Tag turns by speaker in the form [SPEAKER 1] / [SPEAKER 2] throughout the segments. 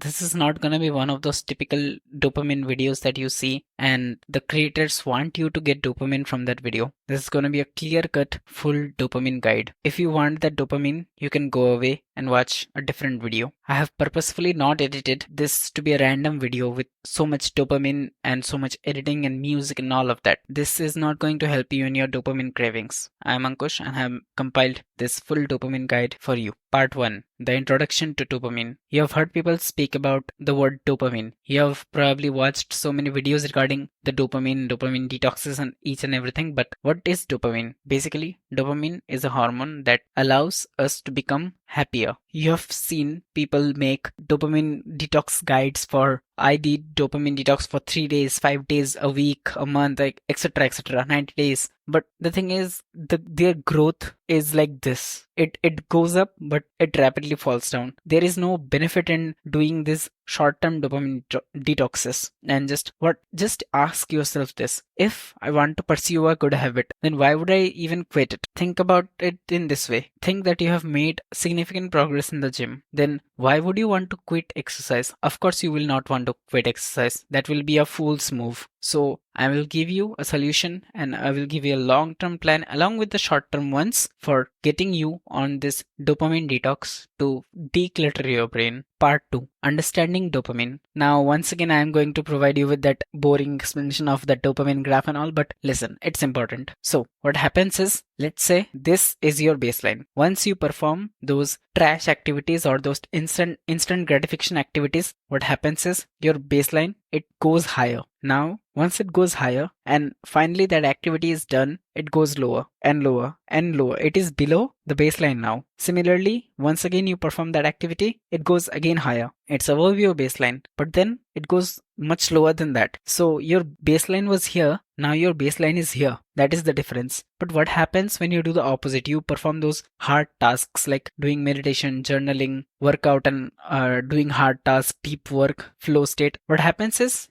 [SPEAKER 1] this is not gonna be one of those typical dopamine videos that you see and the creators want you to get dopamine from that video. This is gonna be a clear-cut full dopamine guide. If you want that dopamine, you can go away and watch a different video. I have purposefully not edited this to be a random video with so much dopamine and so much editing and music and all of that. This is not going to help you in your dopamine cravings. I am Ankush and I have compiled this full dopamine guide for you. Part 1. The introduction to dopamine. You have heard people speak about the word dopamine. You have probably watched so many videos regarding the dopamine detoxes and each and everything, but what is dopamine? Basically, dopamine is a hormone that allows us to become happier. You have seen people make dopamine detox guides for I did dopamine detox for 3 days, 5 days, a week, a month, like etc., 90 days. But the thing is, their growth is like this. It goes up, but it rapidly falls down. There is no benefit in doing this short-term dopamine detoxes. And just ask yourself this. If I want to pursue a good habit, then why would I even quit it? Think about it in this way. Think that you have made significant progress in the gym. Then why would you want to quit exercise? Of course, you will not want to quit exercise. That will be a fool's move. So I will give you a solution and I will give you a long-term plan along with the short-term ones for getting you on this dopamine detox to declutter your brain. Part 2. Understanding dopamine. Now, once again, I am going to provide you with that boring explanation of the dopamine graph and all, but listen, it's important. So, what happens is, let's say this is your baseline. Once you perform those trash activities or those instant gratification activities, what happens is your baseline, it goes higher. Now, once it goes higher and finally that activity is done, it goes lower and lower and lower. It is below the baseline now. Similarly, once again you perform that activity, it goes again higher. It's above your baseline, but then it goes much lower than that. So your baseline was here, now your baseline is here. That is the difference. But what happens when you do the opposite? You perform those hard tasks like doing meditation, journaling, workout, and doing hard tasks, deep work, flow state. What happens is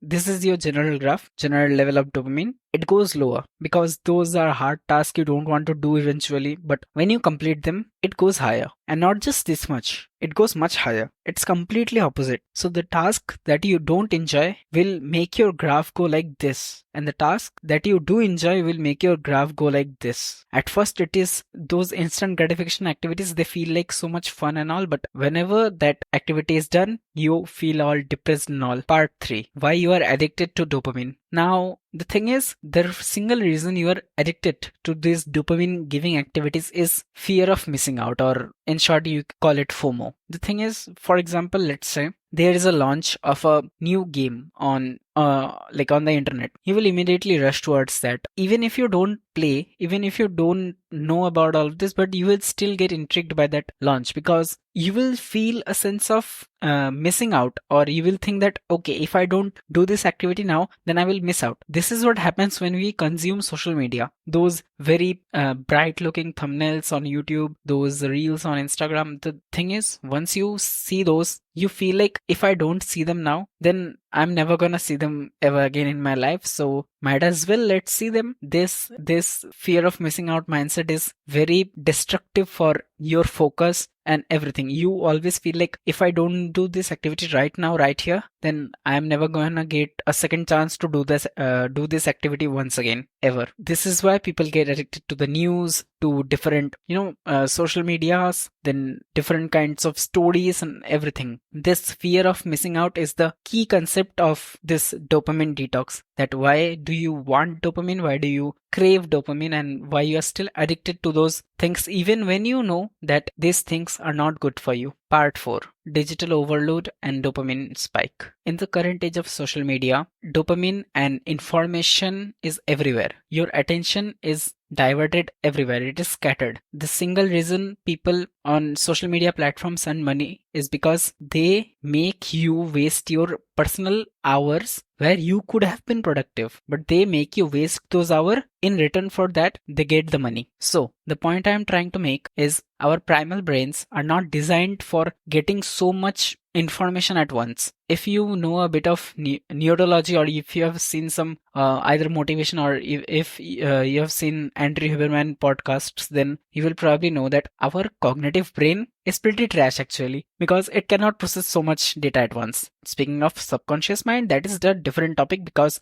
[SPEAKER 1] this is your general graph, general level of dopamine. It goes lower because those are hard tasks you don't want to do eventually. But when you complete them, it goes higher. And not just this much, it goes much higher. It's completely opposite. So the task that you don't enjoy will make your graph go like this. And the task that you do enjoy will make your graph go like this. At first, it is those instant gratification activities, they feel like so much fun and all. But whenever that activity is done, you feel all depressed and all. Part 3. Why you are addicted to dopamine. Now, the thing is, the single reason you are addicted to these dopamine giving activities is fear of missing out, or in short, you call it FOMO. The thing is, for example, let's say there is a launch of a new game on the internet. You will immediately rush towards that. Even if you don't play, even if you don't know about all of this, but you will still get intrigued by that launch because you will feel a sense of missing out, or you will think that, okay, if I don't do this activity now, then I will miss out. This is what happens when we consume social media. Those very bright looking thumbnails on YouTube, those reels on Instagram. The thing is, once you see those, you feel like if I don't see them now, then I'm never gonna see them ever again in my life. So might as well let's see them. This fear of missing out mindset is very destructive for your focus and everything. You always feel like if I don't do this activity right now, right here, then I'm never gonna get a second chance to do this activity once again ever. This is why people get addicted to the news, to different social medias, then different kinds of stories and everything. This fear of missing out is the key concept of this dopamine detox. That why do you want dopamine? Why do you crave dopamine, and why you are still addicted to those things even when you know that these things are not good for you. Part 4. Digital overload and dopamine spike. In the current age of social media, dopamine and information is everywhere. Your attention is diverted everywhere. It is scattered. The single reason people on social media platforms earn money is because they make you waste your personal hours where you could have been productive, but they make you waste those hours. In return for that, they get the money. So the point I am trying to make is our primal brains are not designed for getting so much information at once. If you know a bit of neurology, or if you have seen some either motivation, or if you have seen Andrew Huberman podcasts, then you will probably know that our cognitive brain is pretty trash actually, because it cannot process so much data at once. Speaking of subconscious mind, that is a different topic, because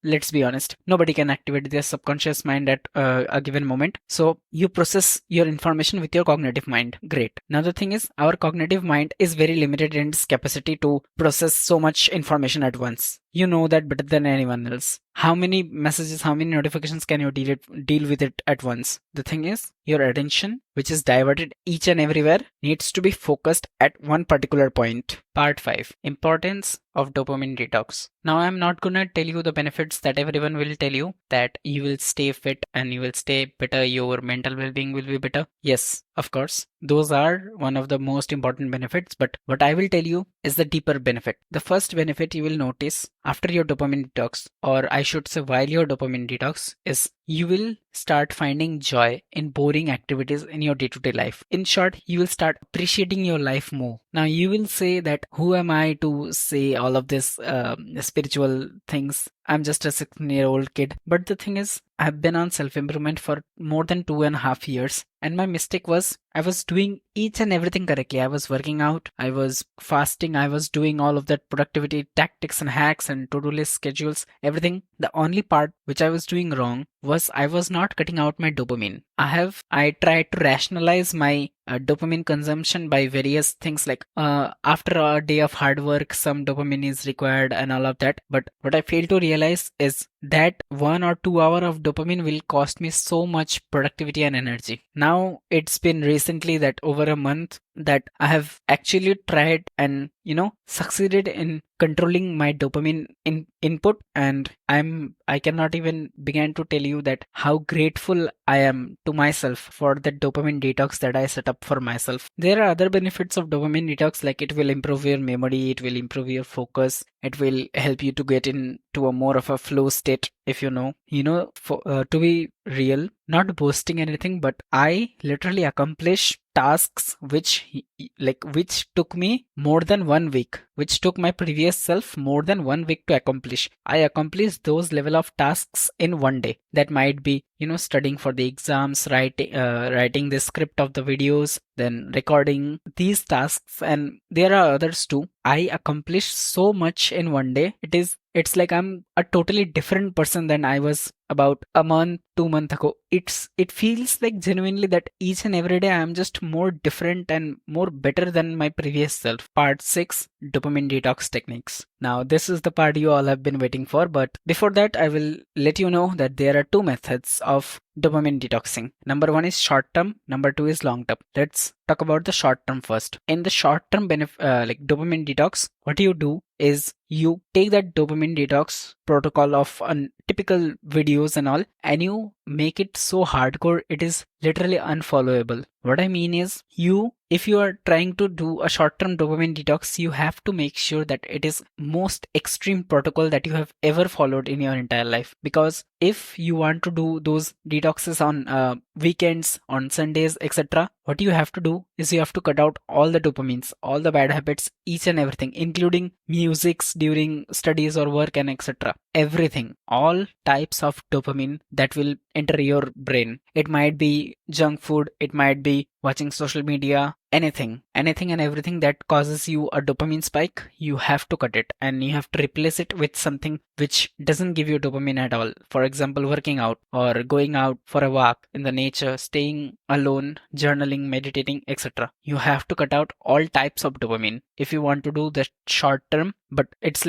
[SPEAKER 1] let's be honest, nobody can activate their subconscious mind at a given moment. So you process your information with your cognitive mind. Great. Now the thing is, our cognitive mind is very limited in its capacity to process so much information at once. You know that better than anyone else. How many messages, how many notifications can you deal with it at once? The thing is, your attention, which is diverted each and everywhere, needs to be focused at one particular point. Part 5. Importance of dopamine detox. Now I'm not gonna tell you the benefits that everyone will tell you, that you will stay fit and you will stay better, your mental well-being will be better. Yes, of course, those are one of the most important benefits, but what I will tell you is the deeper benefit. The first benefit you will notice after your dopamine detox, or I should say while your dopamine detox, is you will start finding joy in boring activities in your day-to-day life. In short, you will start appreciating your life more. Now you will say that who am I to say all of this spiritual things? I'm just a 16-year-old kid. But the thing is, I've been on self-improvement for more than 2.5 years. And my mistake was I was doing each and everything correctly. I was working out, I was fasting, I was doing all of that productivity tactics and hacks and to-do list schedules, everything. The only part which I was doing wrong was I was not cutting out my dopamine. I tried to rationalize my dopamine consumption by various things, like after a day of hard work, some dopamine is required and all of that. But what I failed to realize is that 1 or 2 hour of dopamine will cost me so much productivity and energy. Now it's been recently that over a month that I have actually tried and succeeded in controlling my dopamine input, and I cannot even begin to tell you that how grateful I am to myself for the dopamine detox that I set up for myself. There are other benefits of dopamine detox, like it will improve your memory, it will improve your focus, it will help you to get into a more of a flow state. If to be real, not boasting anything, but I literally accomplish tasks which took me more than 1 week, which took my previous self more than 1 week to accomplish. I accomplished those level of tasks in one day. That might be studying for the exams, writing the script of the videos, then recording these tasks, and there are others too. I accomplished so much in one day. It's like I'm a totally different person than I was about a month, 2 months ago. It feels like genuinely that each and every day I'm just more different and more better than my previous self. Part 6, dopamine detox techniques. Now this is the part you all have been waiting for, but before that I will let you know that there are two methods of dopamine detoxing. Number 1 is short term, number 2 is long term. Let's talk about the short term first. In the short term dopamine detox, what you do is you take that dopamine detox protocol of typical videos and all, and you make it so hardcore it is literally unfollowable. What I mean is, if you are trying to do a short-term dopamine detox, you have to make sure that it is most extreme protocol that you have ever followed in your entire life. Because if you want to do those detoxes on weekends, on Sundays, etc., what you have to do is you have to cut out all the dopamines, all the bad habits, each and everything, including musics during studies or work and etc. Everything, all types of dopamine that will enter your brain. It might be junk food, it might be watching social media, anything and everything that causes you a dopamine spike. You have to cut it and you have to replace it with something which doesn't give you dopamine at all. For example, working out or going out for a walk in the nature, staying alone, journaling, meditating, etc. You have to cut out all types of dopamine if you want to do the short term. But it's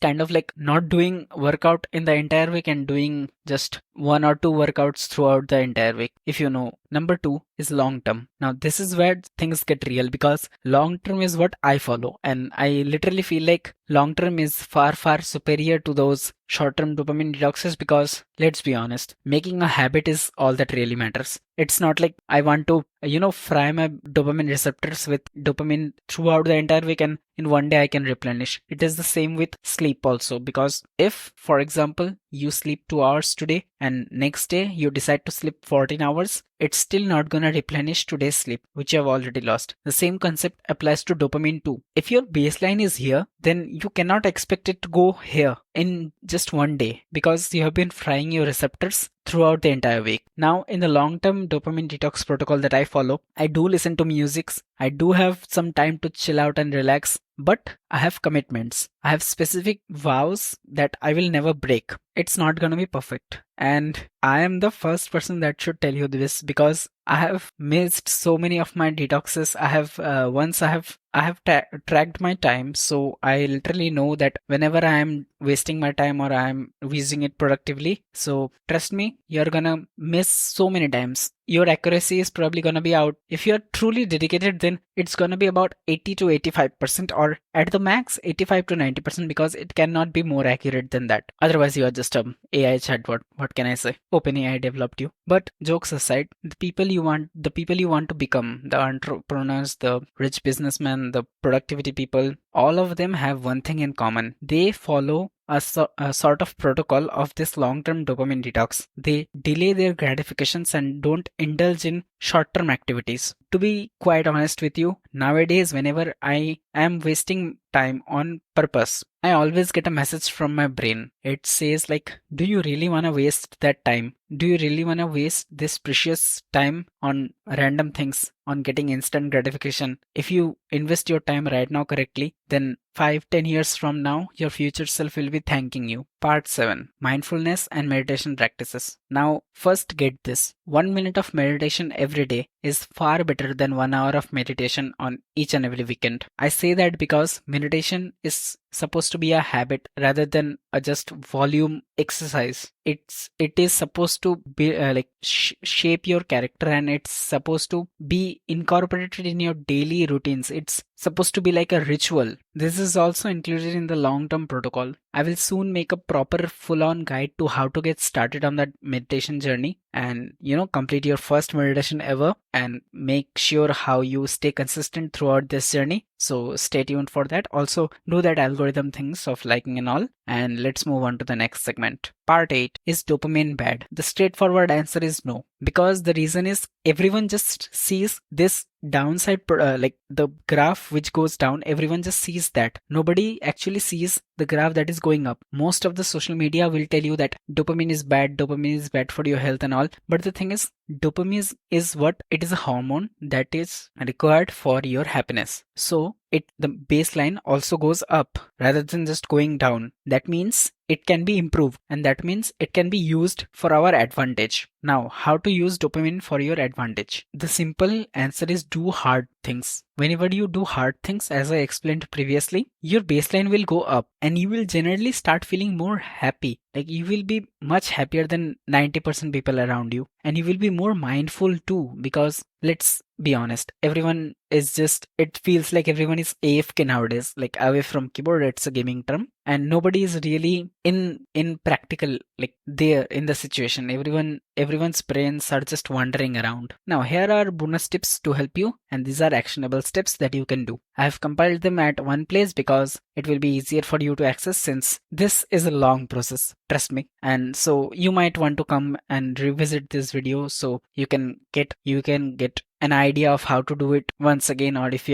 [SPEAKER 1] kind of like not doing workout in the entire week and doing just 1 or 2 workouts throughout the entire week, if you know. Number 2 is long term. Now this is where things get real, because long term is what I follow, and I literally feel like long term is far, far superior to those short term dopamine detoxes because let's be honest, making a habit is all that really matters. It's not like I want to, fry my dopamine receptors with dopamine throughout the entire week and in one day I can replenish. It is the same with sleep also because if, for example, you sleep 2 hours today and next day you decide to sleep 14 hours, it's still not gonna replenish today's sleep, which you have already lost. The same concept applies to dopamine too. If your baseline is here, then you cannot expect it to go here in just one day because you have been frying your receptors throughout the entire week. Now, in the long term dopamine detox protocol that I follow, I do listen to musics. I do have some time to chill out and relax, but I have commitments. I have specific vows that I will never break. It's not gonna be perfect. And I am the first person that should tell you this because I have missed so many of my detoxes. I have tracked my time, so I literally know that whenever I am wasting my time or I am using it productively. So trust me, you're gonna miss so many times. Your accuracy is probably gonna be out. If you're truly dedicated, then it's gonna be about 80 to 85%, or at the max 85 to 90% because it cannot be more accurate than that. Otherwise, you are just a AI chatbot. What can I say? OpenAI developed you. But jokes aside, the people you want to become, the entrepreneurs, the rich businessmen, the productivity people, all of them have one thing in common. They follow a sort of protocol of this long-term dopamine detox. They delay their gratifications and don't indulge in short-term activities. To be quite honest with you, nowadays, whenever I am wasting time on purpose, I always get a message from my brain. It says like, do you really want to waste that time? Do you really want to waste this precious time on random things, on getting instant gratification? If you invest your time right now correctly, then 5-10 years from now, your future self will be thanking you. Part 7. Mindfulness and meditation practices. Now, first get this. 1 minute of meditation every day is far better than 1 hour of meditation on each and every weekend. I say that because meditation is supposed to be a habit rather than a just volume exercise. It is supposed to be shape your character, and it's supposed to be incorporated in your daily routines. It's supposed to be like a ritual. This is also included in the long-term protocol. I will soon make a proper full-on guide to how to get started on that meditation journey and complete your first meditation ever and make sure how you stay consistent throughout this journey. So stay tuned for that. Also do that algorithm things of liking and all. And let's move on to the next segment. Part 8. Is dopamine bad? The straightforward answer is no. Because the reason is everyone just sees this downside, like the graph which goes down, everyone just sees that. Nobody actually sees the graph that is going up. Most of the social media will tell you that dopamine is bad for your health and all. But the thing is, dopamine is what? It is a hormone that is required for your happiness. So the baseline also goes up rather than just going down. That means it can be improved, and that means it can be used for our advantage. Now, how to use dopamine for your advantage? The simple answer is do hard things. Whenever you do hard things, as I explained previously, your baseline will go up and you will generally start feeling more happy. Like you will be much happier than 90% people around you, and you will be more mindful too, because let's be honest, everyone is just, it feels like everyone is AFK nowadays, like away from keyboard. It's a gaming term, and nobody is really in practical, like there in the situation. Everyone's brains are just wandering around. Now here are bonus tips to help you, and these are actionable steps that you can do. I have compiled them at one place because it will be easier for you to access, since this is a long process, trust me. And so you might want to come and revisit this video so you can get an idea of how to do it once again, or if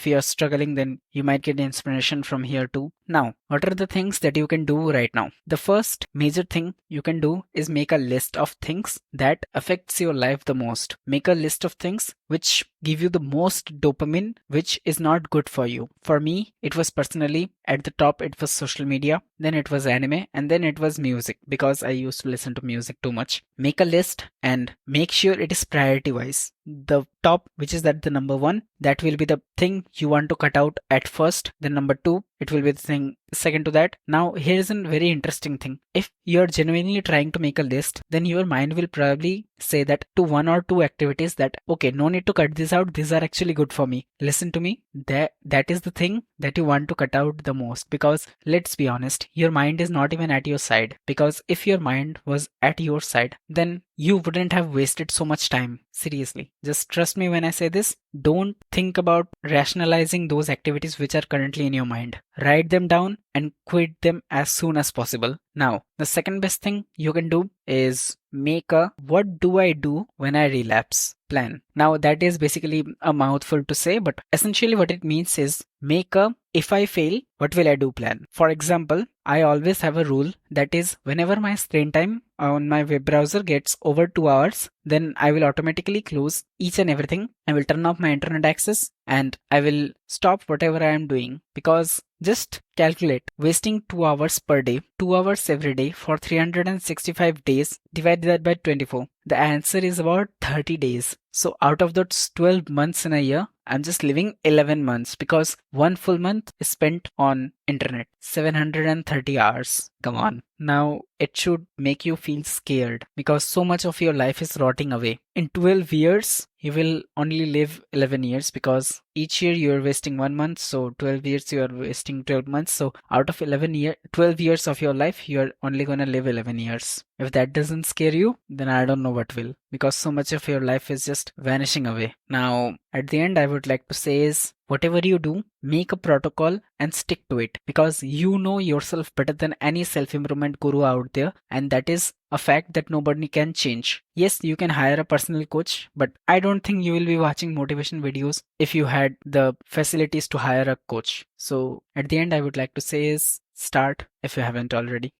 [SPEAKER 1] you're struggling, then you might get inspiration from here too. Now, what are the things that you can do right now? The first major thing you can do is make a list of things that affects your life the most. Make a list of things which give you the most dopamine, which is not good for you. For me, it was personally at the top, it was social media, then it was anime, and then it was music, because I used to listen to music too much. Make a list and make sure it is priority wise. The top, which is at the number 1, that will be the thing you want to cut out at first. Then number 2, it will be the thing second to that. Now, here's a very interesting thing. If you're genuinely trying to make a list, then your mind will probably say that to one or two activities that, okay, no need to cut this out. These are actually good for me. Listen to me. That is the thing that you want to cut out the most, because let's be honest, your mind is not even at your side. Because if your mind was at your side, then you wouldn't have wasted so much time. Seriously. Just trust me when I say this. Don't think about rationalizing those activities which are currently in your mind. Write them down and quit them as soon as possible. Now, the second best thing you can do is make a what do I do when I relapse plan. Now, that is basically a mouthful to say, but essentially what it means is make a if I fail, what will I do plan. For example, I always have a rule that is whenever my screen time on my web browser gets over 2 hours, then I will automatically close each and everything. I will turn off my internet access and I will stop whatever I am doing, because just calculate wasting 2 hours per day, 2 hours every day for 365 days, divide that by 24. The answer is about 30 days. So out of those 12 months in a year, I'm just living 11 months, because one full month is spent on internet. 730 hours. Come on. Now, it should make you feel scared, because so much of your life is rotting away. In 12 years, you will only live 11 years, because each year you are wasting 1 month. So 12 years you are wasting 12 months. So out of 12 years of your life, you are only going to live 11 years. If that doesn't scare you, then I don't know what will, because so much of your life is just vanishing away. Now, at the end, I would like to say is whatever you do, make a protocol and stick to it, because you know yourself better than any self-improvement guru out there, and that is a fact that nobody can change. Yes, you can hire a personal coach, but I don't think you will be watching motivation videos if you had the facilities to hire a coach. So at the end, I would like to say is start if you haven't already.